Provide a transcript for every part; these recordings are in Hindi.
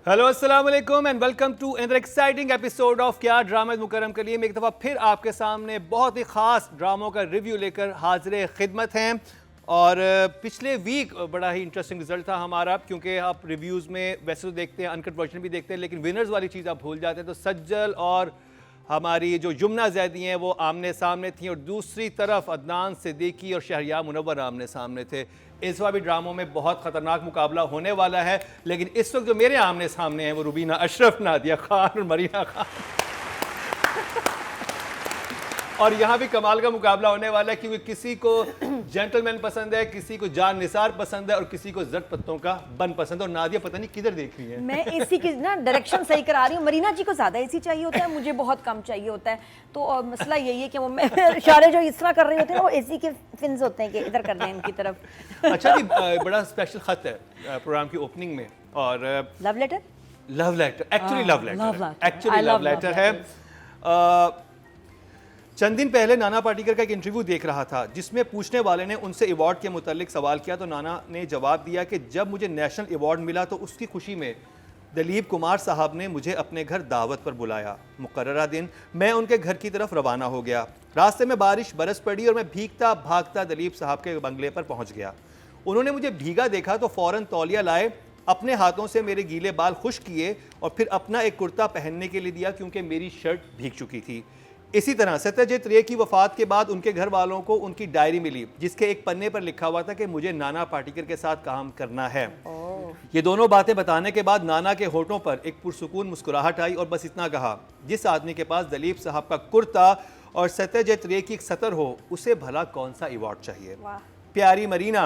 हेलो अस्सलाम वालेकुम and welcome to another exciting episode of क्या ड्रामा मुकर्रम के लिए मैं एक दफ़ा फिर आपके सामने बहुत ही ख़ास ड्रामों का रिव्यू लेकर हाजिर खिदमत हैं। और पिछले वीक बड़ा ही इंटरेस्टिंग रिजल्ट था हमारा, क्योंकि आप रिव्यूज़ में वैसे तो देखते हैं, अनकट वर्जन भी देखते हैं, लेकिन विनर्स वाली चीज़ आप भूल जाते हैं। तो सज्जल और हमारी जो यमुना जैदी हैं वो आमने सामने थी, और दूसरी तरफ अदनान सिद्दीकी और शहरियार मुनव्वर आमने सामने थे। इस बार भी ड्रामों में बहुत ख़तरनाक मुकाबला होने वाला है, लेकिन इस वक्त जो मेरे आमने सामने हैं वो रुबीना अशरफ, नादिया खान और मरीना खान। और यहाँ भी कमाल का मुकाबला होने वाला है, क्योंकि किसी को जेंटलमैन पसंद है, किसी को जान निसार पसंद है और किसी को जट पत्तों का बन पसंद है। और नादिया पता नहीं किधर देख रही है। मैं एसी की ना डायरेक्शन सही करा रही हूँ। मरीना जी को ज़्यादा एसी चाहिए होता है, मुझे बहुत कम चाहिए होता है। तो मसला यही है कि वो इशारे जो इस तरह कर रहे होते हैं वो एसी के फिन्स होते हैं कि इधर कर दें इनकी तरफ। अच्छा जी, बड़ा स्पेशल खत है प्रोग्राम की ओपनिंग में, और love letter actually love letter है। चंद दिन पहले नाना पाटेकर का एक इंटरव्यू देख रहा था, जिसमें पूछने वाले ने उनसे अवार्ड के मुतालिक सवाल किया, तो नाना ने जवाब दिया कि जब मुझे नेशनल अवार्ड मिला तो उसकी खुशी में दिलीप कुमार साहब ने मुझे अपने घर दावत पर बुलाया। मुकर्ररा दिन मैं उनके घर की तरफ रवाना हो गया। रास्ते में बारिश बरस पड़ी और मैं भीगता भागता दिलीप साहब के बंगले पर पहुंच गया। उन्होंने मुझे भीगा देखा तो फौरन तौलिया लाए, अपने हाथों से मेरे गीले बाल खुश्क किए और फिर अपना एक कुर्ता पहनने के लिए दिया, क्योंकि मेरी शर्ट भीग चुकी थी। इसी तरह सत्यजीत रे की वफात के बाद उनके घर वालों को उनकी डायरी मिली, जिसके एक पन्ने पर लिखा हुआ था कि मुझे नाना पाटेकर के साथ काम करना है। ये दोनों बातें बताने के बाद नाना के होठों पर एक पुरसुकून मुस्कुराहट आई और बस इतना कहा, जिस आदमी के पास दिलीप साहब का कुर्ता और सत्यजीत रे की एक सतर हो, उसे भला कौन सा अवार्ड चाहिए। प्यारी मरीना,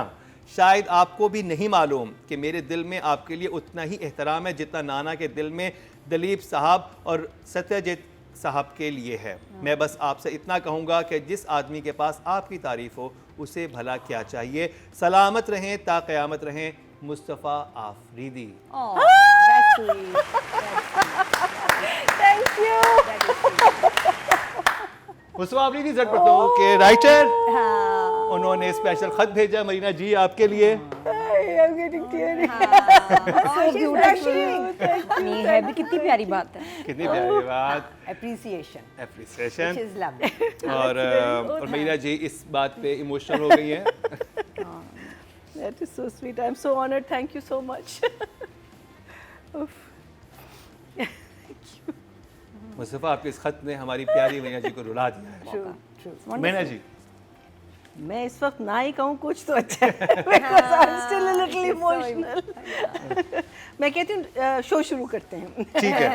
शायद आपको भी नहीं मालूम कि मेरे दिल में आपके लिए उतना ही एहतराम है जितना नाना के दिल में दिलीप साहब और सत्यजीत साहब के लिए है। मैं बस आपसे इतना कहूँगा कि जिस आदमी के पास आपकी तारीफ हो उसे भला क्या चाहिए। सलामत रहें ता क़यामत रहें, मुस्तफ़ा आफरीदी। मुस्तफ़ा आफरीदी जट पत्तों के राइटर, उन्होंने स्पेशल खत भेजा मरीना जी आपके लिए। नहीं है भी, कितनी प्यारी बात है, कितनी प्यारी बात। एप्रिसिएशन और मरीना जी इस बात पे इमोशनल हो गई हैं। That is so sweet. I'm so honored. Thank you so much. Mustafa, आपके इस खत ने हमारी प्यारी मरीना जी को रुला दिया है। True. मरीना जी, मैं इस वक्त ना ही कहूँ कुछ तो अच्छा है, because I'm still a little emotional. मैं कहती हूँ शो शुरू करते हैं। ठीक है।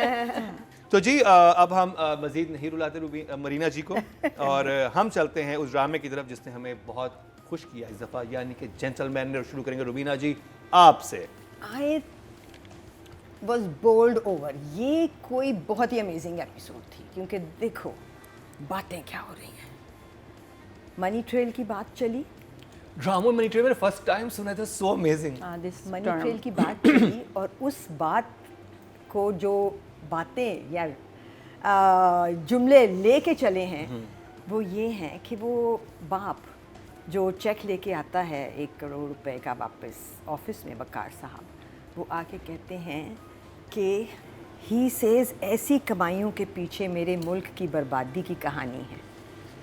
तो जी अब हम मज़ीद नहीं रुलाते मरीना जी को, और हम चलते हैं उस ड्रामे की तरफ जिसने हमें बहुत खुश किया इस दफ़ा, यानी कि जेंटलमैन ने। शुरू करेंगे रुबीना जी आपसे। I was bowled over. ये कोई बहुत ही अमेजिंग एपिसोड थी, क्योंकि देखो बातें क्या हो रही हैं। मनी ट्रेल की बात चली, ड्रामा मनी ट्रेल में फर्स्ट टाइम सुना था, सो अमेजिंग। मनी ट्रेल की बात चली, और उस बात को जो बातें या जुमले लेके चले हैं वो ये हैं कि वो बाप जो चेक लेके आता है 1 करोड़ रुपए का वापस ऑफिस में, बकार साहब, वो आके कहते हैं कि ही सेज ऐसी कमाइयों के पीछे मेरे मुल्क की बर्बादी की कहानी है।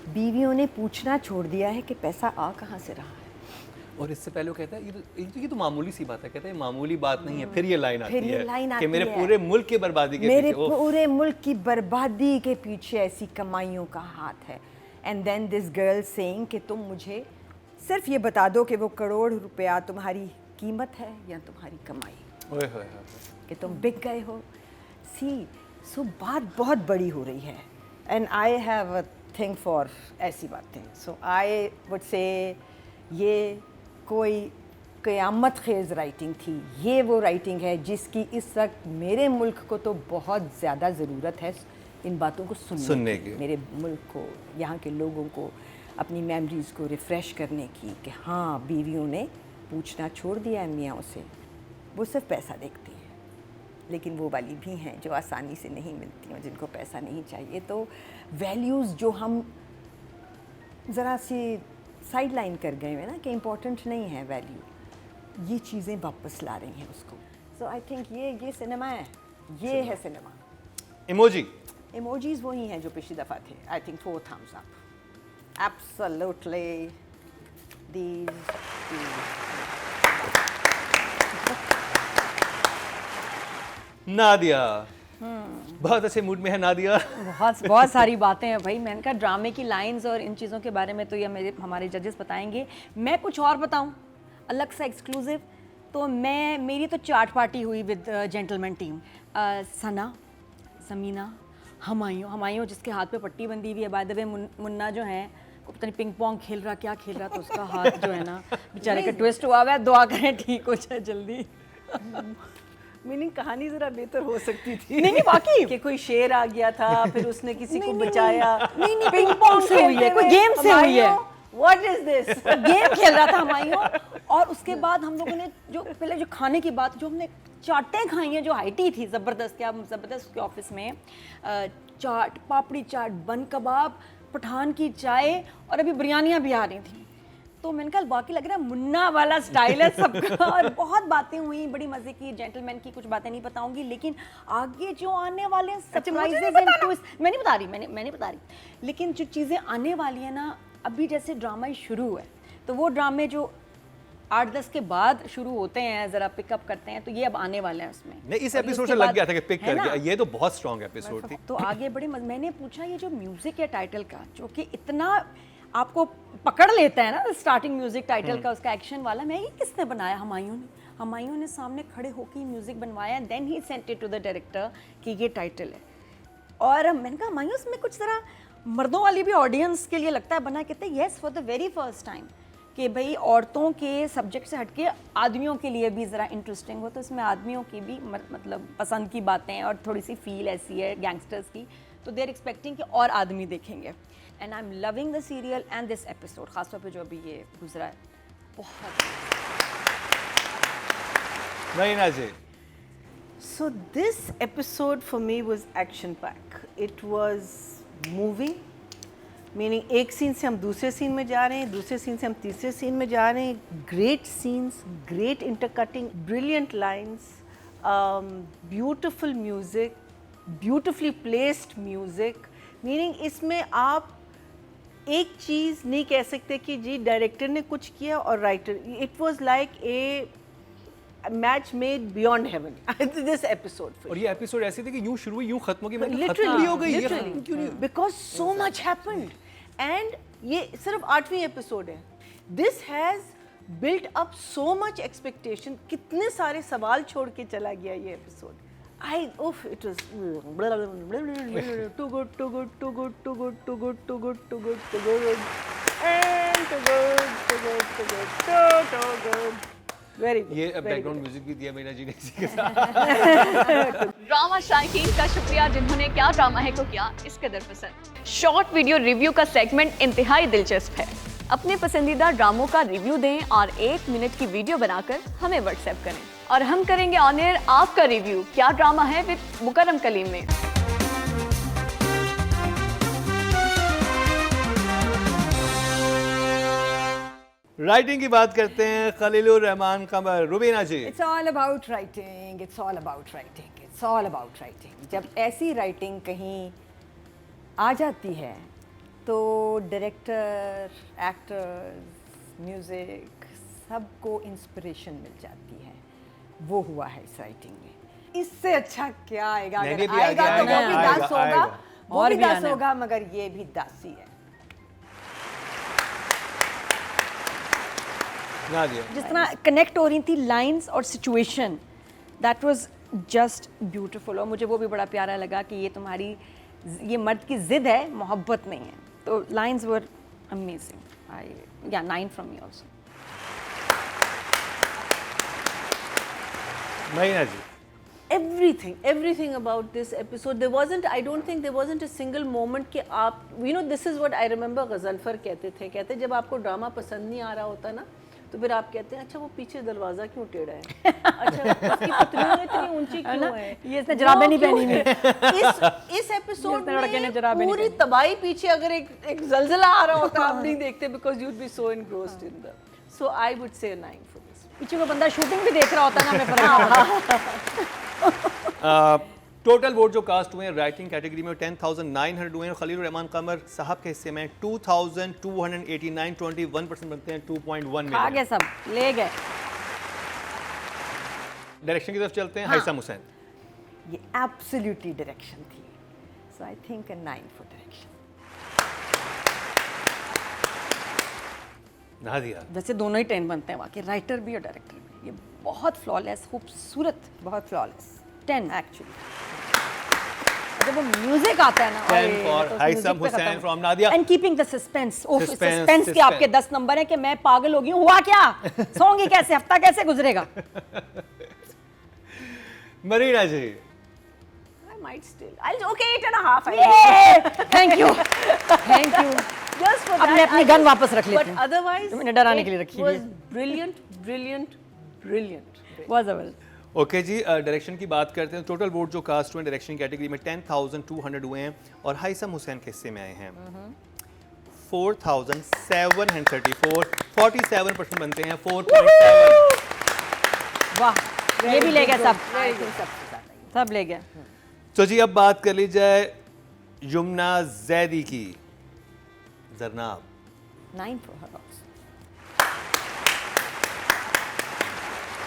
बीवियों ने पूछना छोड़ दिया है कि पैसा आ कहाँ से रहा है। और इससे पहले वो कहता है ये तो मामूली सी बात है, कहता है मामूली बात नहीं है। फिर ये लाइन आती है कि मेरे पूरे मुल्क की बर्बादी के मेरे पूरे मुल्क की बर्बादी के पीछे ऐसी कमाइयों का हाथ है। And then this girl saying कि तुम मुझे सिर्फ ये बता दो कि वो करोड़ रुपया तुम्हारी कीमत है या तुम्हारी कमाई, कि तुम बिक गए हो। सो बात बहुत बड़ी हो रही है, and I have a thing for ऐसी बातें। सो आई वुड से ये कोई क़यामत खेज़ राइटिंग थी। ये वो राइटिंग है जिसकी इस वक्त मेरे मुल्क को तो बहुत ज़्यादा ज़रूरत है, इन बातों को सुनने की। मेरे मुल्क को, यहाँ के लोगों को अपनी मेमोरीज़ को रिफ़्रेश करने की, कि हाँ बीवियों ने पूछना छोड़ दिया है मियाँ से। वो सिर्फ पैसा देखती हैं, लेकिन वो वाली भी हैं जो आसानी से नहीं मिलती हैं, जिनको पैसा नहीं चाहिए। तो वैल्यूज़ जो हम ज़रा सी साइड लाइन कर गए हैं ना, कि इम्पोर्टेंट नहीं है वैल्यू, ये चीज़ें वापस ला रही हैं उसको। सो आई थिंक ये सिनेमा है, ये है सिनेमा। इमोजी। इमोजीज वही हैं जो पिछली दफ़ा थे। I think 4 thumbs up. Absolutely. These. Nadia, बहुत अच्छे मूड में है नादिया। बहुत सारी बातें हैं भाई। मैंने कहा ड्रामे की लाइंस और इन चीज़ों के बारे में तो ये हमारे जजेस बताएंगे। मैं कुछ और बताऊं अलग सा एक्सक्लूसिव। तो मेरी तो चाट पार्टी हुई विद जेंटलमैन टीम। सना, समीना, हमायूं जिसके हाथ पे पट्टी बंधी हुई है। बाय द वे मुन्ना जो है वो पता नहीं पिंग पोंग खेल रहा क्या खेल रहा, तो उसका हाथ जो है ना बेचारे का ट्विस्ट हुआ हुआ है। दुआ करें ठीक हो जाए जल्दी। मीनिंग कहानी जरा बेहतर हो सकती थी। नहीं वाकई कि कोई शेर आ गया था, फिर उसने किसी को बचाया। नहीं पिंग पोंग से हुई है, कोई गेम से हुई है। What is this? गेम खेल रहा था हमायूं। और उसके बाद हम लोगों ने जो पहले जो खाने की बात, जो हमने चाटें खाई हैं जो हाइटी थी ज़बरदस्त। क्या ज़बरदस्त के ऑफिस में चाट, पापड़ी चाट, बन कबाब, पठान की चाय और अभी बिरयानियाँ भी आ रही थी। तो मैंने कहा वाकई लग रहा है मुन्ना वाला स्टाइल है सबका। और बहुत बातें हुई, बड़ी मज़े की। जेंटलमैन की कुछ बातें नहीं बताऊंगी, लेकिन आगे जो आने वाले सरप्राइजेस एंड ट्विस्ट मैं नहीं बता रही। लेकिन जो चीज़ें आने वाली है ना, अभी जैसे ड्रामा शुरू है तो वो ड्रामे जो 8-10 के बाद शुरू होते हैं, ज़रा पिकअप करते हैं, तो ये अब आने वाले हैं उसमें। नहीं, इस और एपिसोड उसके से लग बाद- गया था कि पिक है कर ना? गया। ये तो बहुत स्ट्रॉन्ग एपिसोड थी। तो आगे बड़े मैंने पूछा ये जो म्यूजिक है टाइटल का, जो कि इतना आपको पकड़ लेता है ना, स्टार्टिंग म्यूजिक टाइटल का उसका एक्शन वाला, मैं ये किसने बनाया? हमायूं ने सामने खड़े होकर म्यूजिक बनवाया। Then he sent it to the director कि ये टाइटल है। और मैंने कहा हमायूं इसमें कुछ ज़रा मर्दों वाली भी ऑडियंस के लिए लगता है बना। कहते हैं yes for the very first time कि भाई औरतों के सब्जेक्ट से हटके आदमियों के लिए भी ज़रा इंटरेस्टिंग हो। तो इसमें आदमियों की भी मतलब पसंद की बातें और थोड़ी सी फील ऐसी है गैंगस्टर्स की, तो दे आर एक्सपेक्टिंग कि और आदमी देखेंगे। And I am loving the serial and this episode, खासतौर पे जो अभी ये गुजरा है, बहुत। महीना जी। So this episode for me was action pack. It was moving. Meaning एक सीन से हम दूसरे सीन में जा रहे हैं, दूसरे सीन से हम तीसरे सीन में जा रहे हैं। Great scenes, great intercutting, brilliant lines, beautiful music, beautifully placed music. Meaning इसमें आप एक चीज़ नहीं कह सकते कि जी डायरेक्टर ने कुछ किया और writer. It was like a match made beyond haven this episode. और ये एपिसोड ऐसी थी कि यूं शुरू हुई यूं खत्म हो गई। मैं खत्म Literally, भी हो गई, ये literally, खत्म क्यों नहीं? because so much happened, and ये सिर्फ 8वीं एपिसोड है। This has built up so much expectation. कितने सारे सवाल छोड़ के चला गया ये episode. It was too good, too good, too good, too good, too good, too good, too good, too good, and too good, too good, too good, too good. Very good. ये very बैकग्राउंड good. म्यूजिक भी दिया मीना जी ने इसी के साथ। ड्रामा शायकीन का शुक्रिया जिन्होंने क्या ड्रामा है को किया इस कदर पसंद। शॉर्ट वीडियो रिव्यू का सेगमेंट इंतहाई दिलचस्प है। अपने पसंदीदा ड्रामों का रिव्यू दें और 1 मिनट की वीडियो बनाकर हमें व्हाट्सएप करें और हम करेंगे ऑन एयर आपका रिव्यू क्या ड्रामा है विद मुकर्रम कलीम में। राइटिंग की बात करते हैं। खलीलुर रहमान कमर, रुबीना जी। It's all about writing. It's all about writing. It's all about writing. जब ऐसी राइटिंग कहीं आ जाती है तो डायरेक्टर, एक्टर्स, म्यूज़िक सबको इंस्पिरेशन मिल जाती है। वो हुआ है इस राइटिंग में। इससे अच्छा क्या आएगा? नहीं, अगर भी आगे आएगा तो वो आएगा, भी आएगा, दास होगा, आएगा। वो और भी भी दास आना है। होगा, मगर ये भी दासी है। नादिया। जिस तरह कनेक्ट हो रही थी लाइंस और situation, that was just beautiful. और मुझे वो भी बड़ा प्यारा लगा कि ये तुम्हारी ये मर्द की जिद है, मोहब्बत नहीं है। तो लाइंस वर अमेजिंग। आई या 9 फ्रॉम मी आल्सो। महीना जी। everything about this episode. I don't think there wasn't a single moment कि आप, this is what I remember गज़लफ़र कहते जब आपको ड्रामा पसंद नहीं आ रहा होता ना, तो फिर आप कहते हैं अच्छा वो पीछे दरवाज़ा क्यों टेढ़ा है, अच्छा उसकी पतलून इतनी ऊंची क्यों है, ये इसने जुराबें नहीं पहनी हुई। इस एपिसोड लड़के ने में जुराबें नहीं पूरी पहनी। तबाही पीछे अगर एक जलजला आ रहा होता आप नहीं देखते, because you'd be so engrossed in the, so I would say a 9 for this. पीछे को बंदा शूटिंग भी देख रहा होता है ना, हमें फर्क नहीं पड़ता। टोटल वोट जो कास्ट हुए हैं राइटिंग कैटेगरी में 10,900 हुए हैं और खलील रहमान कमर साहब के हिस्से में 2,289, 21% बनते हैं 2.1 आ मिलियन। गए सब, ले गए। डायरेक्शन की तरफ चलते हैं। हाँ। हैसम हुसैन। ये एब्सोल्युटली डायरेक्शन थी, so I think a 9 for direction. Nadia. वैसे दोनों ही 10 बनते हैं वाकई, राइटर भी और डायरेक्टर भी। ये बहुत फ्लॉलेस, खूबसूरत, बहुत फ्लॉलेस 10 एक्चुअली। जब वो म्यूजिक आता है ना, 10 for Haitham Hussain from Nadia. And keeping the suspense. Oh, Suspense, suspense के आपके 10 नंबर है कि मैं पागल हो गई हूँ, हुआ क्या, सोंगी कैसे, हफ्ता कैसे गुजरेगा। Marina ji. I might still. Okay, 8.5. Thank you, thank you. Just for अब that, मैं अपनी I गन just- वापस रख लेती But हूँ। otherwise, तो मैंने डराने it के लिए रखी हुई was है। brilliant, brilliant, brilliant. बहुत जबरदस्त। ओके जी, डायरेक्शन की बात करते हैं। टोटल वोट जो कास्ट हुए डायरेक्शन कैटेगरी में 10,200 हुए हैं और हैसम हुसैन के हिस्से में आए हैं 4,734, 47% बनते हैं 4.7। वाह, ये भी ले गए सब, I think सबसे ज़्यादा ही। सब ले गए। तो जी अब बात कर ली जाए यमुना जैदी की। Zarnab. 9 for her also.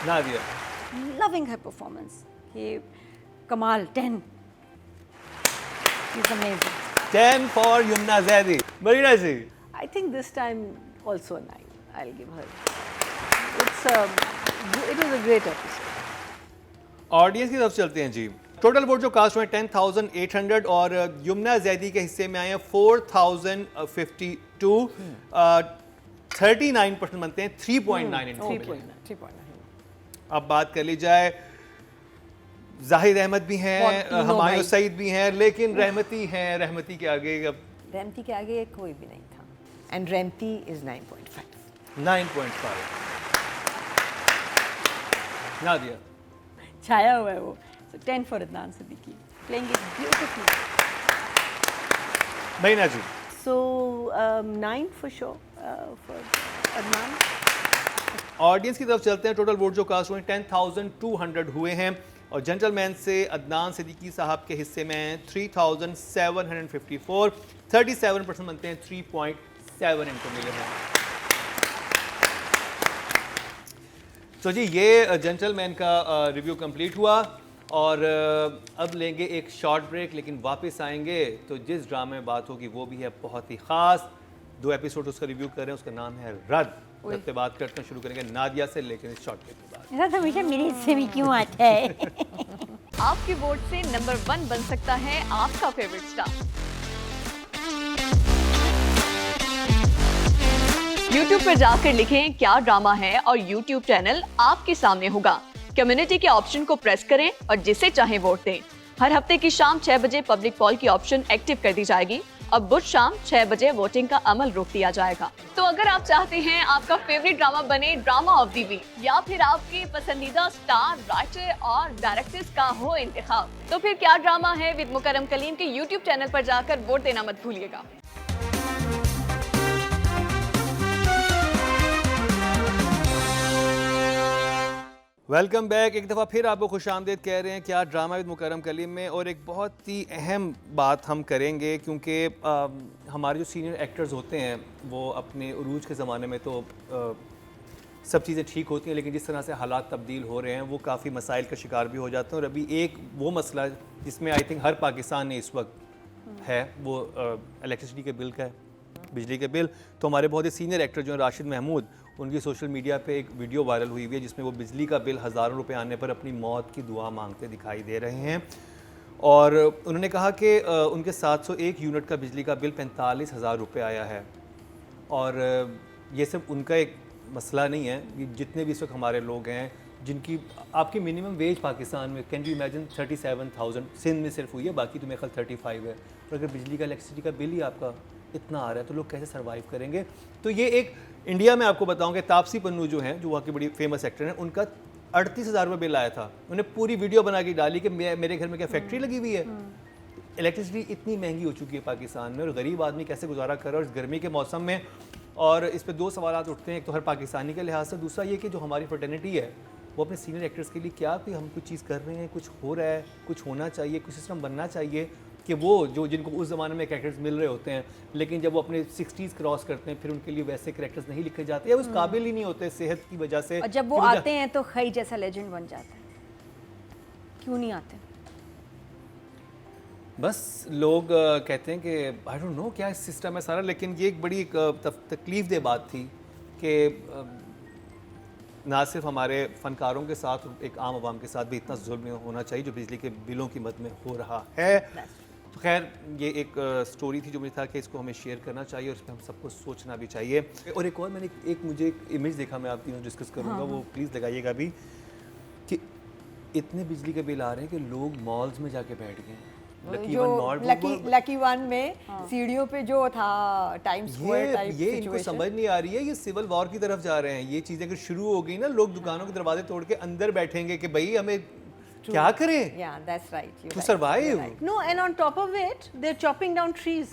Nadia. Loving है परफॉर्मेंस, ये कमाल 10। She's amazing. 10 for Yumna Zaidi. Marina ji. I think this time also a 9. I'll give her. It was a great episode. Audience की तरफ चलते हैं जी। टोटल वोट जो कास्ट हुए 10,800 और यमुना जैदी के हिस्से में आए हैं 4,052, 39% बनते हैं 3.9 इनको मिले हैं। 3.9. अब बात कर ली जाए, जाहिद अहमद भी हैं, तीनों हमायूं भाई। सईद भी हैं, लेकिन रहमती हैं। रहमती के आगे अब रेमती के आगे कोई भी नहीं था, एंड रेमती इज 9.5. 9.5। नादिया। छाया हुआ है वो। So 10 for Adnan Siddiqui, playing it beautifully. महीना जी। So 9 for sure for Adnan. Audience की तरफ चलते हैं। टोटल वोट जो कास्ट हुए 10,200 हुए हैं और जेंटलमैन से अदनान सिद्दीकी साहब के हिस्से में 3,754, 37% बनते हैं 3.7 इनको मिले हैं। तो जी ये जेंटलमैन का रिव्यू कंप्लीट हुआ और अब लेंगे एक शॉर्ट ब्रेक, लेकिन वापस आएंगे तो जिस ड्रामे में बात होगी वो भी है बहुत ही ख़ास। 2 एपिसोड उसका रिव्यू कर रहे हैं, उसका नाम है रद्द। रद्द पे बात करते हैं, शुरू करेंगे नादिया से, लेकिन इस शॉर्ट ब्रेक के बाद। ऐसा तो हमेशा मेरे हिस्से में क्यों आता है? आपके वोट से नंबर 1 बन सकता है आपका फेवरेट स्टार। YouTube पर जाकर लिखें क्या ड्रामा है और YouTube चैनल आपके सामने होगा। कम्युनिटी के ऑप्शन को प्रेस करें और जिसे चाहे वोट दें। हर हफ्ते की शाम 6 बजे पब्लिक पॉल की ऑप्शन एक्टिव कर दी जाएगी और बुध शाम 6 बजे वोटिंग का अमल रोक दिया जाएगा। तो अगर आप चाहते हैं आपका फेवरेट ड्रामा बने ड्रामा ऑफ द वीक या फिर आपके पसंदीदा स्टार, राइटर और डायरेक्टर्स का हो इंतखाब, तो फिर क्या ड्रामा है विद मुकरम कलीम के YouTube चैनल पर जाकर वोट देना मत भूलिएगा। Welcome back. एक दफ़ा फिर आपको खुशामदीद कह रहे हैं क्या ड्रामा विद मुकरम कलीम में, और एक बहुत ही अहम बात हम करेंगे क्योंकि हमारे जो सीनियर एक्टर्स होते हैं वो अपने उरूज के ज़माने में तो सब चीज़ें ठीक होती हैं, लेकिन जिस तरह से हालात तब्दील हो रहे हैं वो काफ़ी मसाइल का शिकार भी हो जाते हैं। और अभी एक वो मसला जिसमें आई थिंक हर पाकिस्तान ने इस वक्त है वो इलेक्ट्रिसिटी के बिल का है, बिजली के बिल। तो हमारे बहुत ही सीनियर एक्टर जो हैं राशिद महमूद, उनकी सोशल मीडिया पे एक वीडियो वायरल हुई है जिसमें वो बिजली का बिल हज़ारों रुपए आने पर अपनी मौत की दुआ मांगते दिखाई दे रहे हैं। और उन्होंने कहा कि उनके 701 यूनिट का बिजली का बिल 45,000 रुपये आया है। और ये सिर्फ उनका एक मसला नहीं है, ये जितने भी इस वक्त हमारे लोग हैं जिनकी आपकी मिनिमम वेज पाकिस्तान में कैन यू इमेजिन 37,000 सिंध में सिर्फ हुई है, बाकी तो मेरे ख्याल 35 है। और अगर बिजली का इलेक्ट्रिसिटी का बिल ही आपका इतना आ रहा है तो लोग कैसे सर्वाइव करेंगे। तो ये एक इंडिया में आपको बताऊं कि तापसी पन्नू जो हैं, जो वहाँ की बड़ी फेमस एक्टर हैं, उनका 38,000 रुपये बिल आया था। उन्हें पूरी वीडियो बना के डाली कि मेरे घर में क्या फैक्ट्री लगी हुई है। इलेक्ट्रिसिटी इतनी महंगी हो चुकी है पाकिस्तान में और गरीब आदमी कैसे गुजारा कर रहा है इस गर्मी के मौसम में। और इस पे 2 सवाल उठते हैं, एक तो हर पाकिस्तानी के लिहाज से, दूसरा ये कि जो हमारी फ्रेटर्निटी है वो अपने सीनियर एक्टर्स के लिए क्या कि हम कुछ चीज़ कर रहे हैं, कुछ हो रहा है, कुछ होना चाहिए, कुछ सिस्टम बनना चाहिए कि वो जो जिनको उस ज़माने में कैरेक्टर्स मिल रहे होते हैं, लेकिन जब वो अपने 60s क्रॉस करते हैं फिर उनके लिए वैसे कैरेक्टर्स नहीं लिखे जाते या उस काबिल ही नहीं होते सेहत की वजह से। और जब वो की वजह- आते हैं तो खई जैसा लेजेंड बन जाता है, क्यों नहीं आते? बस लोग कहते हैं कि आई डोंट नो क्या सिस्टम है सारा, लेकिन ये एक बड़ी तकलीफ दे बात थी कि ना सिर्फ हमारे फ़नकारों के साथ एक आम आवाम के साथ भी इतना जुल्म होना चाहिए जो बिजली के बिलों की मद में हो रहा है। तो खैर ये एक स्टोरी थी जो मुझे था कि इसको हमें शेयर करना चाहिए और इस पर हम सबको सोचना भी चाहिए। और एक और मैंने मुझे एक इमेज देखा, मैं आप तीनों डिस्कस करूँगा, वो प्लीज़ लगाइएगा भी, कि इतने बिजली के बिल आ रहे हैं कि लोग मॉल्स में जाके बैठ गए। जो लकी वन में सीढ़ियों पे जो था टाइम्स स्क्वायर टाइप ये इनको समझ नहीं आ रही है, ये सिविल वॉर की तरफ जा रहे हैं। ये चीज़ें अगर शुरू हो गई ना, लोग दुकानों के दरवाजे तोड़ के अंदर बैठेंगे कि भाई हमें क्या करें Yeah, that's right. To survive. No, and on top of it, they're chopping down trees.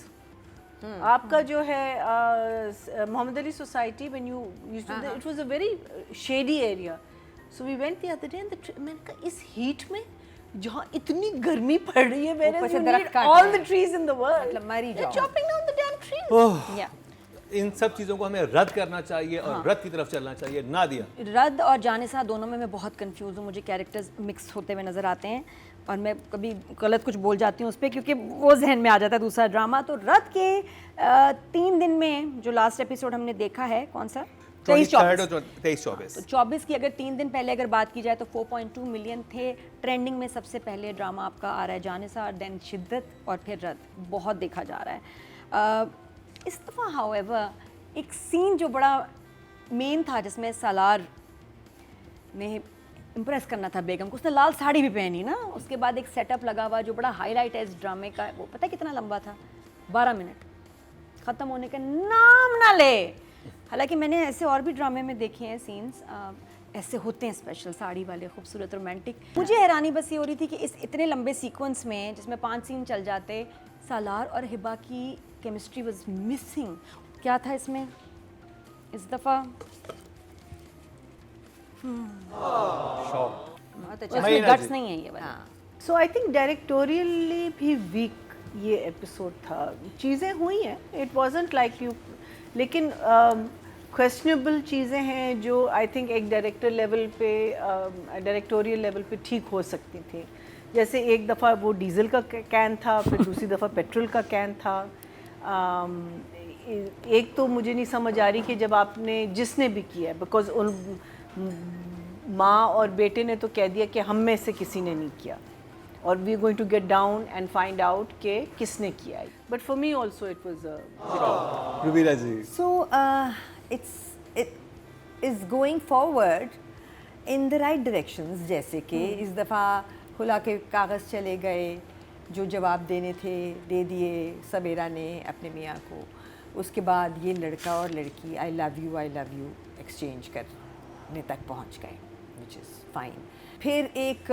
आपका जो है Mohammad Ali society, when you used to, it was a very shady area. So we went the other day and मैंने कहा इस heat में जहाँ इतनी गर्मी पड़ रही है, whereas ऊपर से you दरख्त need काट all रहे the हैं। trees in the world. मतलब मर ही They're जाओ। chopping down the damn trees. Yeah. इन सब चीज़ों को हमें रद्द करना चाहिए और रद्द की तरफ चलना चाहिए। नादिया, रद्द और जानिसा दोनों में मैं बहुत कंफ्यूज हूँ, मुझे कैरेक्टर्स मिक्स होते हुए नज़र आते हैं और मैं कभी गलत कुछ बोल जाती हूँ उस पर, क्योंकि वो जहन में आ जाता है दूसरा ड्रामा। तो रद्द के 3 दिन में जो लास्ट एपिसोड हमने देखा है, कौन सा 23-24 तो 24 की अगर 3 दिन पहले अगर बात की जाए तो 4.2 मिलियन थे। ट्रेंडिंग में सबसे पहले ड्रामा आपका आ रहा है जानिसा, देन शिद्दत और फिर रद्द, बहुत देखा जा रहा है। इस दफ़ा हाउएवर एक सीन जो बड़ा मेन था जिसमें सालार ने इम्प्रेस करना था बेगम को, उसने लाल साड़ी भी पहनी ना, उसके बाद एक सेटअप लगा हुआ जो बड़ा हाईलाइट है इस ड्रामे का, वो पता है कितना लंबा था? 12 मिनट, ख़त्म होने का नाम ना ले। हालांकि मैंने ऐसे और भी ड्रामे में देखे हैं सीन्स ऐसे होते हैं, स्पेशल साड़ी वाले, खूबसूरत रोमांटिक। मुझे हैरानी बस ये हो रही थी कि इस इतने लंबे सीक्वेंस में जिसमें 5 सीन चल जाते, सालार और हिबा की केमिस्ट्री वाज मिसिंग। क्या था इसमें इस दफ़ा? इसमें गट्स नहीं है ये वाला। So I think डायरेक्टोरियली भी वीक ये एपिसोड था। चीज़ें हुई हैं, इट वाजंट लाइक यू, लेकिन क्वेश्चनेबल चीज़ें हैं जो आई थिंक एक डायरेक्टर लेवल पे, डायरेक्टोरियल लेवल पे ठीक हो सकती थी। जैसे एक दफ़ा वो डीजल का कैन था, फिर दूसरी दफ़ा पेट्रोल का कैन था। एक तो मुझे नहीं समझ आ रही कि जब आपने जिसने भी किया है, बिकॉज उन माँ और बेटे ने तो कह दिया कि हम में से किसी ने नहीं किया, और we are going to get down and find out कि किसने किया है। But for me also it was Rubina ji, So it is going forward in the right directions. जैसे कि इस दफ़ा खुला के कागज़ चले गए, जो जवाब देने थे दे दिए सबेरा ने अपने मियाँ को। उसके बाद ये लड़का और लड़की आई लव यू एक्सचेंज करने तक पहुँच गए, विच इज़ फाइन। फिर एक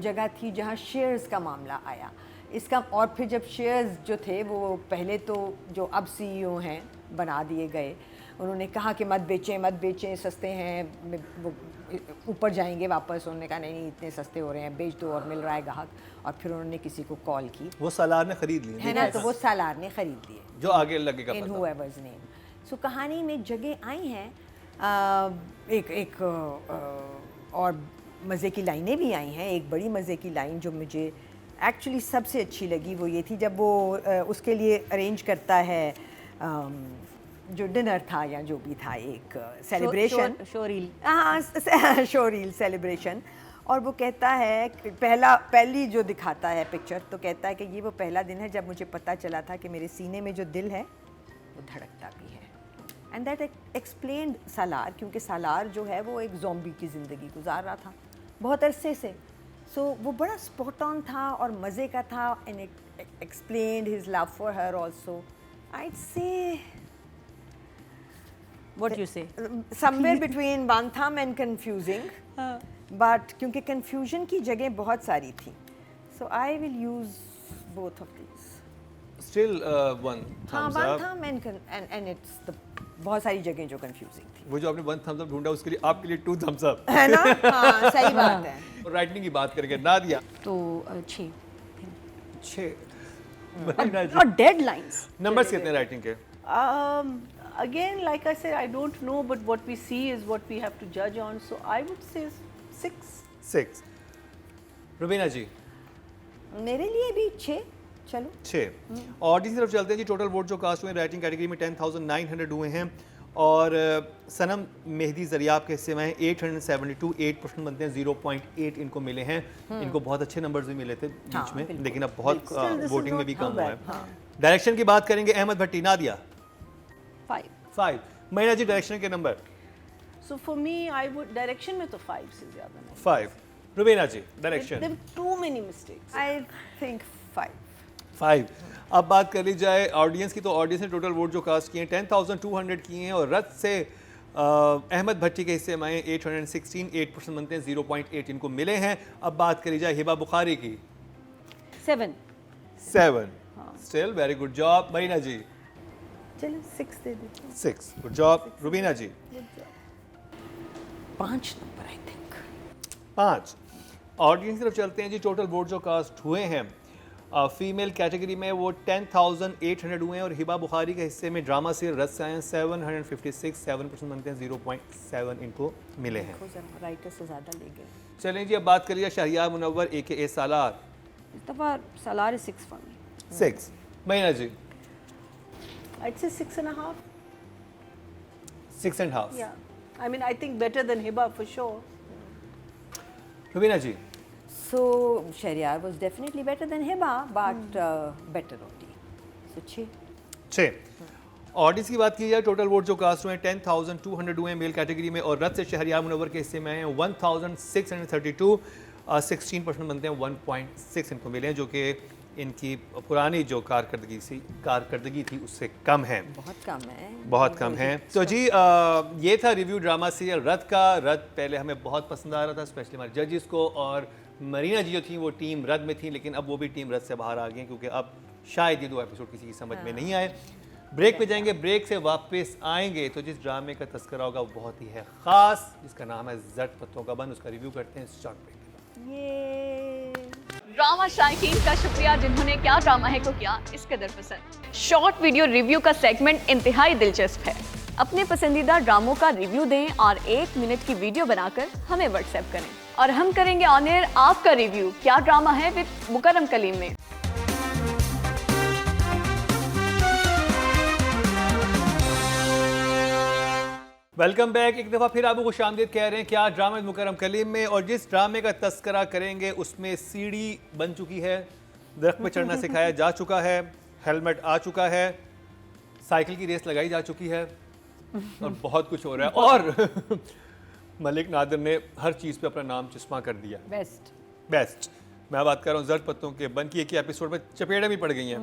जगह थी जहाँ शेयर्स का मामला आया इसका, और फिर जब शेयर्स जो थे वो पहले तो जो अब सीईओ हैं बना दिए गए, उन्होंने कहा कि मत बेचें सस्ते हैं, वो ऊपर जाएंगे वापस। उन्होंने कहा नहीं इतने सस्ते हो रहे हैं, बेच दो और मिल रहा है ग्राहक। और फिर उन्होंने किसी को कॉल की, वो सालार ने खरीद लिए है ना, तो वो सालार ने ख़रीद लिए, जो आगे लगेगा इन पता। whoever's name. सो कहानी में जगह आई हैं, एक और मज़े की लाइनें भी आई हैं। एक बड़ी मज़े की लाइन जो मुझे एक्चुअली सबसे अच्छी लगी वो ये थी जब वो उसके लिए अरेंज करता है जो डिनर था या जो भी था, एक सेलिब्रेशन, शोरील सेलिब्रेशन। और वो कहता है पहली जो दिखाता है पिक्चर, तो कहता है कि ये वो पहला दिन है जब मुझे पता चला था कि मेरे सीने में जो दिल है वो धड़कता भी है। एंड दैट एक्सप्लेन्ड सालार, क्योंकि सालार जो है वो एक ज़ॉम्बी की ज़िंदगी गुजार रहा था बहुत अरसे से। सो वो बड़ा स्पॉट ऑन था और मज़े का था, and explained his love for her also. I'd say What you say? somewhere between one thumb and confusing, but क्योंकि confusion की जगह बहुत सारी थी, so I will use both of these. Still one हाँ, thumbs one up. thumb and it's the बहुत सारी जगह जो कंफ्यूजिंग थी, वो जो आपने 1 थम्स अप ढूंढा उसके लिए आपके लिए 2 थम्स अप। है ना? हाँ, सही बात है। और राइटिंग की बात करके नादिया तो 6 6 और डेडलाइंस नंबर्स कितने राइटिंग के? Again, like I said, I don't know, but what we see is what we have to judge on. So I would say 6. 6। Rubina जी? मेरे लिए भी 6, चलो। 6। और इसी तरफ चलते हैं जी। टोटल वोट जो कास्ट हुए राइटिंग कैटेगरी में 10,900 हुए हैं और सनम मेहदी ज़रियाब के हिस्से में 872, 8% बनते हैं, 0.8 इनको मिले हैं। इनको बहुत अच्छे नंबर्स भी मिले थे बीच में, लेकिन अब बहुत Still, this is वोटिंग में not भी how कम हुआ bad. है। डायरेक्शन की बात करेंगे, अहमद भट्टी, नादिया 5 5। महीना जी डायरेक्शन के number? So for me, I would direction में तो 5 से ज़्यादा नहीं. 5। रुबीना जी direction? There were too many mistakes. I think 5. 5। अब बात कर ली जाए ऑडियंस की, तो ऑडियंस ने टोटल वोट जो कास्ट किए हैं 10,200 किए हैं और रद्द से अहमद भट्टी के हिस्से में 816, 8% बनते हैं, 0.8 इनको मिले हैं। अब बात करी जाए हिबा बुखारी की? 7 7। Still very good job. Marina ji? चलो 6 दे देते हैं. 6 good job. Rubina ji? 5 number I think. 5। Audience की तरफ चलते हैं जी। टोटल वोट जो कास्ट हुए हैं फीमेल कैटेगरी में वो 10,800 हुए हैं और हिबा बुखारी के हिस्से में ड्रामा से रद्द से आए हैं 756, 7% बनते हैं, 0.7 इनको मिले हैं। राइटर से ज़्यादा ले गए। चलें जी, अब बात करिए शहरियार मुनव्वर AKA सालार? इस दफ़ा सालार 6 फॉर मी। 6। महीना जी? I'd say 6.5. 6.5। Yeah. I mean, I think better than Hiba for sure. Rubina ji? So Shahryar was definitely better than Hiba, but better only. So 6. 6। Audience की बात की जाए, टोटल वोट जो कास्ट हुए हैं 10,200 हुए हैं मेल कैटेगरी में और रद्द से शहरियार मुनव्वर के हिस्से में आए हैं 1,632, 16% बनते हैं, 1.6 इनको मिले हैं, जो कि इनकी पुरानी जो कारकर्दगी थी उससे कम है, बहुत कम है। बहुत कम है। तो जी ये था रिव्यू ड्रामा सीरियल रद्द का। रद्द पहले हमें बहुत पसंद आ रहा था, स्पेशली हमारे जजेस को, और मरीना जी जो थी वो टीम रद्द में थी, लेकिन अब वो भी टीम रद्द से बाहर आ गई हैं क्योंकि अब शायद ये 2 एपिसोड किसी की समझ में नहीं आए। ब्रेक पे जाएंगे, ब्रेक से वापस आएंगे तो जिस ड्रामे का तस्करा होगा वो बहुत ही है ख़ास, जिसका नाम है जट पत्तों का बंद। उसका रिव्यू करते हैं शॉर्ट ब्रेक के बाद। ये ड्रामा शायकीन का शुक्रिया जिन्होंने क्या ड्रामा है को किया इस कदर पसंद। शॉर्ट वीडियो रिव्यू का सेगमेंट इंतहाई दिलचस्प है। अपने पसंदीदा ड्रामों का रिव्यू दें और 1 मिनट की वीडियो बनाकर हमें व्हाट्सएप करें और हम करेंगे ऑन एयर आपका रिव्यू क्या ड्रामा है विद मुकर्रम कलीम में। Welcome back. एक दफ़ा फिर आपको खुशामदीद कह रहे हैं क्या ड्रामा मुकर्रम कलीम में, और जिस ड्रामे का तस्करा करेंगे उसमें सीढ़ी बन चुकी है, दरख्त पे चढ़ना सिखाया जा चुका है, हेलमेट आ चुका है, साइकिल की रेस लगाई जा चुकी है और बहुत कुछ हो रहा है। और मलिक नादिर ने हर चीज़ पे अपना नाम चश्मा कर दिया। बेस्ट। मैं बात कर रहा हूँ जर्द पत्तों के बन की एक ही एपिसोड में चपेटें भी पड़ गई हैं।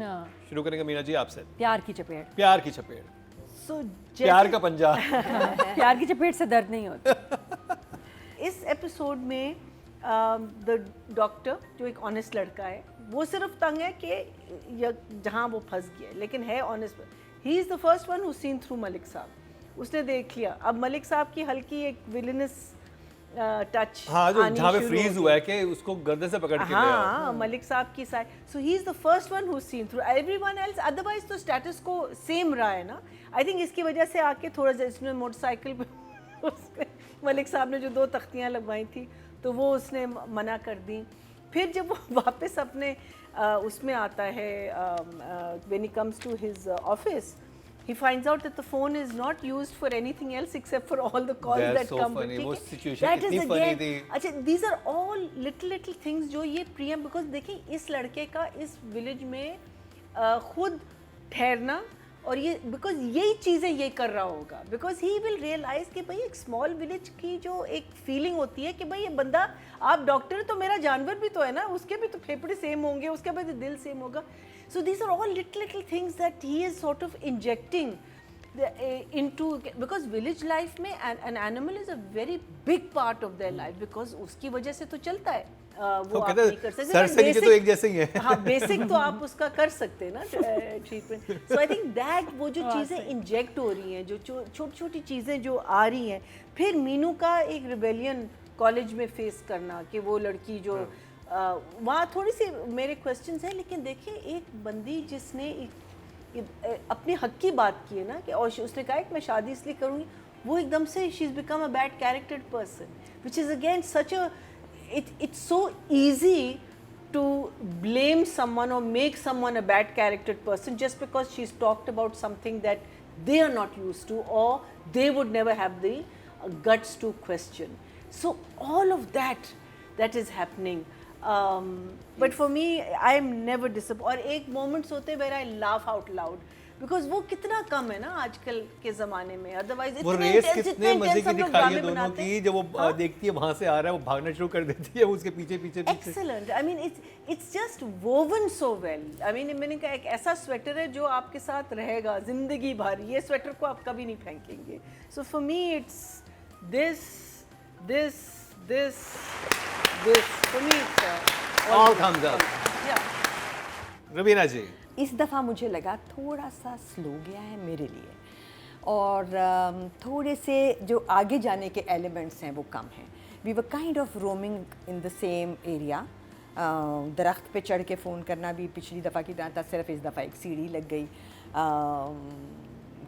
शुरू करेंगे मीना जी आपसे। प्यार की चपेट। प्यार की चपेट। So प्यार का पंजा। प्यार की चपेट से दर्द नहीं होता। इस एपिसोड में द डॉक्टर जो एक ऑनेस्ट लड़का है, वो सिर्फ तंग है कि जहाँ वो फंस गया है, लेकिन है honest. He is the first one who seen through Malik साहब। उसने देख लिया। अब मलिक साहब की हल्की एक विलेनस टच हाँ, जो जहाँ पे फ्रीज हुआ है कि उसको गर्दन से पकड़ के ले आओ। हाँ, मलिक साहब की side. So he is the first one who seen through everyone else. Otherwise तो स्टेटस को सेम रहा है ना। आई थिंक इसकी वजह से आके थोड़ा सा इसने मोटरसाइकिल पे उसने मलिक साहब ने जो 2 तख्तियाँ लगवाई थी तो वो उसने मना कर दी। फिर जब वो वापस अपने उसमें आता है, when he comes to his office, he finds out that the phone is not used for anything else except for all the calls That's that so come. funny. वो situation That is इतनी funny again, थी। अच्छा, these are all little things जो ये प्रियम, because देखिए इस लड़के का इस विलेज में खुद ठहरना और ये बिकॉज यही चीज़ें ये कर रहा होगा, बिकॉज ही विल रियलाइज कि भाई एक स्मॉल विलेज की जो एक फीलिंग होती है कि भाई ये बंदा, आप डॉक्टर तो मेरा जानवर भी तो है ना, उसके भी तो फेफड़े सेम होंगे, उसके भी तो दिल सेम होगा. So these are all little things that he is sort of injecting into, because village life में an animal is a very big part of their life, because उसकी वजह से तो चलता है, वो आप नहीं कर सकते। सर से नीचे तो एक जैसे ही है। हाँ, बेसिक तो आप उसका कर सकते हैं ना treatment. So I think that वो जो चीज़ें इंजेक्ट हो रही हैं, जो छोटी छोटी चीज़ें जो आ रही हैं, फिर मीनू का एक रिबेलियन कॉलेज में फेस करना कि वो लड़की जो वहाँ थोड़ी सी मेरे क्वेश्चंस हैं, लेकिन देखिए एक बंदी जिसने अपने हक की बात की है ना, कि और उसने कहा कि मैं शादी इसलिए करूँगी, वो एकदम से she is become a bad charactered person, which is again such a it's so easy to blame someone or make someone a bad charactered person just because she's talked about something that they are not used to, or they would never have the guts to question. So all of that is happening. But for me, I am never disappointed. और एक moments होते हैं where I laugh out loud, because वो कितना कम है ना आजकल के ज़माने में। Otherwise वो रेस कितने मजे की दिखाई है दोनों की, जब वो देखती है वहाँ से आ रहा है, वो भागना शुरू कर देती है, उसके पीछे पीछे पीछे। Excellent. I mean, it's just woven so well. I mean, मैंने कहा एक ऐसा स्वेटर है जो आपके साथ रहेगा जिंदगी भर, ये स्वेटर को आप कभी नहीं फेंकेंगे। So for me, it's this. For me, it's all thumbs up. Yeah. Raveena जी, इस दफ़ा मुझे लगा थोड़ा सा स्लो गया है मेरे लिए, और थोड़े से जो आगे जाने के एलिमेंट्स हैं वो कम हैं। We were kind of roaming in the same area. दरख्त पे चढ़ के फ़ोन करना भी पिछली दफ़ा की तरह था, सिर्फ इस दफ़ा एक सीढ़ी लग गई,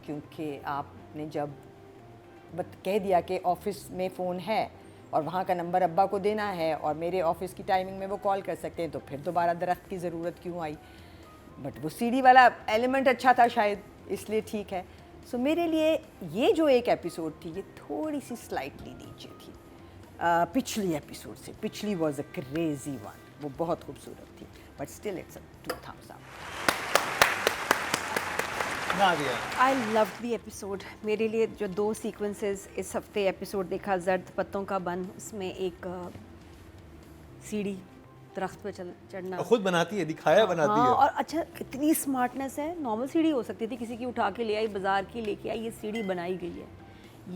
क्योंकि आपने जब कह दिया कि ऑफ़िस में फ़ोन है और वहाँ का नंबर अब्बा को देना है और मेरे ऑफ़िस की टाइमिंग में वो कॉल कर सकते हैं, तो फिर दोबारा दरख्त की ज़रूरत क्यों आई? बट वो सीढ़ी वाला एलिमेंट अच्छा था शायद, इसलिए ठीक है। सो मेरे लिए ये जो एक एपिसोड थी, ये थोड़ी सी स्लाइटली नीचे थी पिछली एपिसोड से। पिछली वॉज अ क्रेजी वन, वो बहुत खूबसूरत थी, but still it's a 2 thumbs up। Nadia, I love the episode. मेरे लिए जो 2 सीक्वेंसेस इस हफ्ते एपिसोड देखा, जर्द पत्तों का बन, उसमें एक सीढ़ी दरख्त पे चढ़ना, खुद बनाती है, दिखाया बनाती है। और अच्छा इतनी स्मार्टनेस है। नॉर्मल सीढ़ी हो सकती थी, किसी की उठा के ले आई, बाजार की लेके आई, ये सीढ़ी बनाई गई है,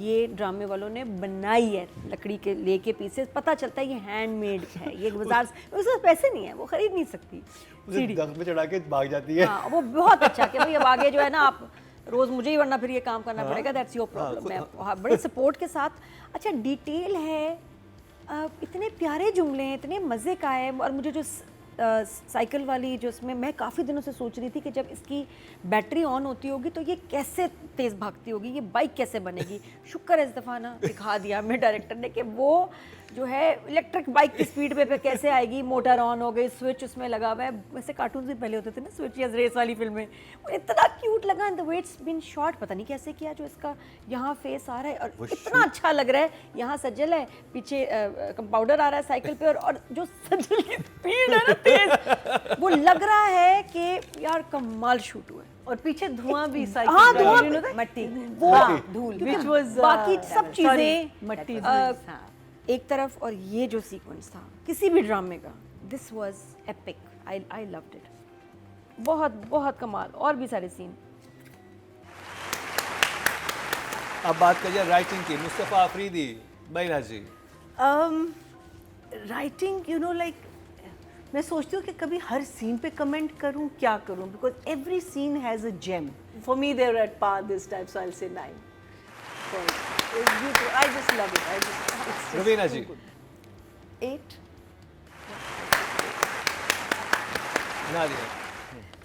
ये ड्रामे वालों ने बनाई है लकड़ी के लेके पीसेस। पता चलता है ये हैंडमेड है, ये बाजार से, उसके पैसे नहीं है, वो खरीद नहीं सकती सीढ़ी, दरख्त पे चढ़ा के भाग जाती है। हाँ, वो बहुत अच्छा कि भाई अब आगे जो है ना आप रोज मुझे ही, वरना फिर ये काम करना पड़ेगा, दैट्स योर प्रॉब्लम। मैं बड़े सपोर्ट के साथ, अच्छा डिटेल है, इतने प्यारे जुमले हैं, इतने मज़े का है। और मुझे जो साइकिल वाली जो इसमें, मैं काफ़ी दिनों से सोच रही थी कि जब इसकी बैटरी ऑन होती होगी तो ये कैसे तेज़ भागती होगी, ये बाइक कैसे बनेगी। शुक्र है इस दफ़ा ना दिखा दिया हमें डायरेक्टर ने कि वो जो है इलेक्ट्रिक बाइक की स्पीड पे कैसे आएगी। मोटर ऑन हो गई, स्विच उसमें लगा हुआ है, वैसे कार्टून भी पहले होते थे ना स्विच या रेस वाली फिल्में, वो इतना क्यूट लगा। The way it's been shot, पता नहीं कैसे किया, जो इसका यहाँ फेस आ रहा है और इतना अच्छा लग रहा है। यहाँ सज्जल है, पीछे कंपाउंडर आ रहा है साइकिल पे, और जो सज्जल की स्पीड है ना तेज, वो लग रहा है कि यार कमाल शूट हुआ है। और पीछे धुआं भी, साइकिल हाँ, का, धुआं, you know that? मट्टी, वो धूल, Which was, बाकी सब चीजें मट्टी एक तरफ, और ये जो सीक्वेंस था किसी भी ड्रामे का, this was epic. I loved it, बहुत बहुत कमाल। और भी सारे सीन। अब बात करिए राइटिंग की, मुस्तफ़ा अफरीदी, बैना जी। राइटिंग, यू नो, लाइक मैं सोचती हूँ कि कभी हर सीन पे कमेंट करूँ, क्या करूँ, because every scene has a gem. For me there at par this time, so I will say 9. I just love it. it's just Raveena so ji. good. 8। Nadia,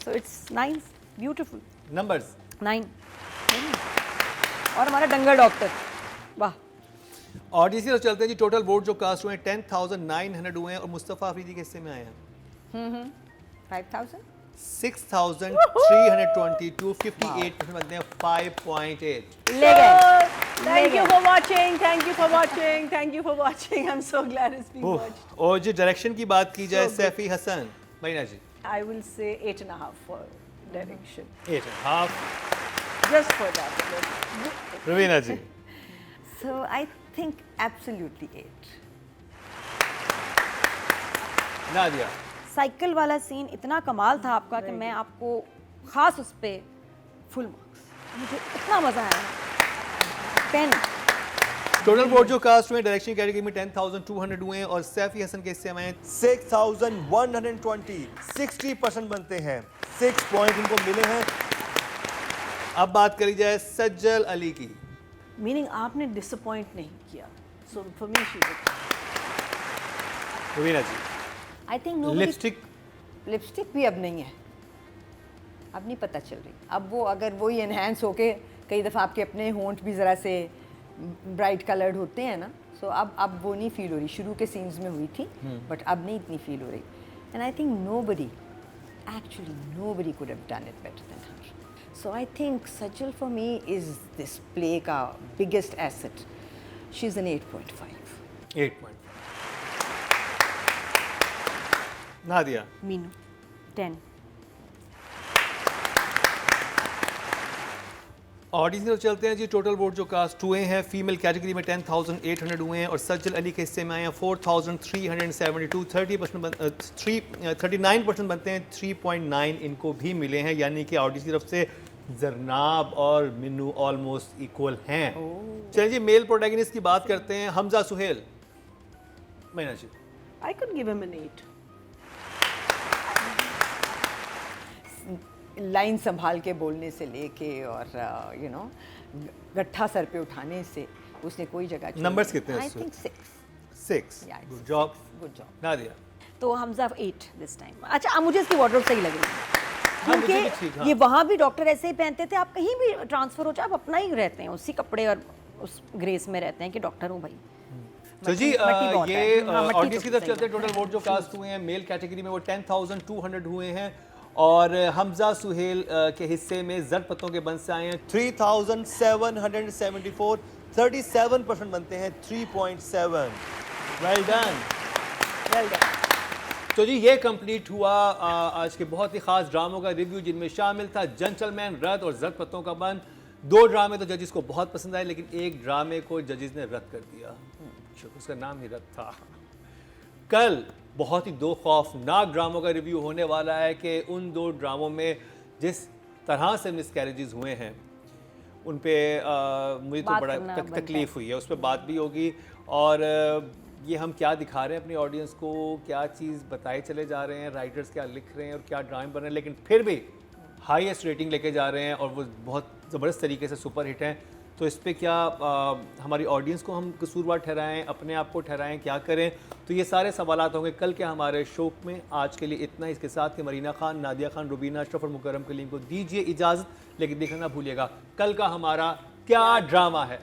so it's nice, beautiful. Numbers 9। और हमारा डंगर डॉक्टर, वाह। और इसी तरह चलते हैं जी। टोटल वोट जो कास्ट हुए हैं 10,900 हुए हैं, और मुस्तफ़ा अफरीदी के हिस्से में आए हैं 5000। 6,322, 58% बनते हैं 5.8। ले गए। Thank you for watching. Thank you for watching. Thank you for watching. I'm so glad it's being watched. और जो डायरेक्शन की बात की जाए, So good. Saifi Hasan, Baina ji. I will say 8.5 for direction. 8.5। Just for that. Raveena ji. So I think absolutely 8. Nadia. Cycle वाला सीन इतना कमाल था आपका कि मैं आपको खास उस पे फुल मार्क्स। मुझे इतना मज़ा आया 10। टोटल वोट जो कास्ट हुए डायरेक्शन कैटेगरी में 10,200 हुए हैं और सैफी हसन के हिस्से में 6,120 60% बनते हैं। 6 पॉइंट इनको मिले हैं। अब बात करी जाए सज्जल अली की। मीनिंग आपने डिसअपॉइंट नहीं किया, so for me she Rubina ji, I think lipstick भी अब नहीं है, अब नहीं पता चल रही। अब वो अगर वही एनहेंस होके कई दफ़ा आपके अपने होंठ भी ज़रा से ब्राइट कलर्ड होते हैं ना, सो अब वो नहीं फील हो रही। शुरू के सीन्स में हुई थी बट अब नहीं इतनी फील हो रही। And I think nobody could have done it better than her. So I think Sajal for me is this play का biggest asset. She is an 8.5। 8 Nadia. Meenu 10। Audience की तरफ चलते हैं जी। टोटल वोट जो कास्ट हुए हैं फीमेल कैटेगरी में 10,800 हुए हैं और सज्जल अली के हिस्से में आए हैं 4,372। 39% बनते हैं। 3.9 इनको भी मिले हैं, यानी कि ऑडियंस की तरफ से जरनाब और मिन्नू ऑलमोस्ट इक्वल हैं। चलिए जी, मेल प्रोटैगनिस्ट की बात करते हैं। Hamza Suhail. Maina ji. I could give him an 8। Line संभाल के बोलने से लेके और यू नो गट्ठा सर पे उठाने से उसने कोई जगह Numbers कितने हैं आई उसमें? Think 6। Yeah, good job. Good job. Nadia. तो हमजा 8 दिस टाइम। अच्छा, अब मुझे इसकी वार्डरोब सही लग रही है मुझे भी ठीक, क्योंकि हाँ। ये वहाँ भी डॉक्टर ऐसे ही पहनते थे। आप कहीं भी ट्रांसफर हो जाए आप अपना ही रहते हैं, उसी कपड़े और उस ग्रेस में रहते हैं कि डॉक्टर हूँ भाई। तो जी मट्टी बहुत ये है। हाँ, मट्टी ऑडियंस की तो तरफ सही चलते हैं। टोटल वोट जो कास्ट हुए हैं मेल कैटेगरी में वो 10,200 हुए हैं और हमजा सुहेल के हिस्से में जर पत्तों के बंद से आए हैं 3,774 37% बनते हैं। 3.7। Well done. तो जी ये कंप्लीट हुआ आज के बहुत ही खास ड्रामों का रिव्यू, जिनमें शामिल था जेंटलमैन, रद्द और जर पत्तों का बंद। 2 ड्रामे तो जजेस को बहुत पसंद आए, लेकिन एक ड्रामे को जजेस ने रद्द कर दिया। उसका नाम ही रद्द था। कल बहुत ही 2 खौफनाक ड्रामों का रिव्यू होने वाला है कि उन 2 ड्रामों में जिस तरह से मिसकैरेजेस हुए हैं उन पे मुझे तो बात बड़ा करना बनता तकलीफ हुई है। उस पर बात भी होगी और ये हम क्या दिखा रहे हैं अपनी ऑडियंस को, क्या चीज़ बताए चले जा रहे हैं, राइटर्स क्या लिख रहे हैं और क्या ड्रामे बन रहे हैं, लेकिन फिर भी हाईएस्ट रेटिंग लेके जा रहे हैं और वो बहुत ज़बरदस्त तरीके से सुपर हिट हैं। तो इस पे क्या हमारी ऑडियंस को हम कसूरवार ठहराएं, अपने आप को ठहराएं, क्या करें? तो ये सारे सवालात होंगे कल के हमारे शो में। आज के लिए इतना। इसके साथ कि मरीना खान, नादिया खान, रुबीना, अशरफ और मुकर्रम कलीम को दीजिए इजाज़त, लेकिन देखना ना भूलिएगा कल का हमारा क्या ड्रामा है।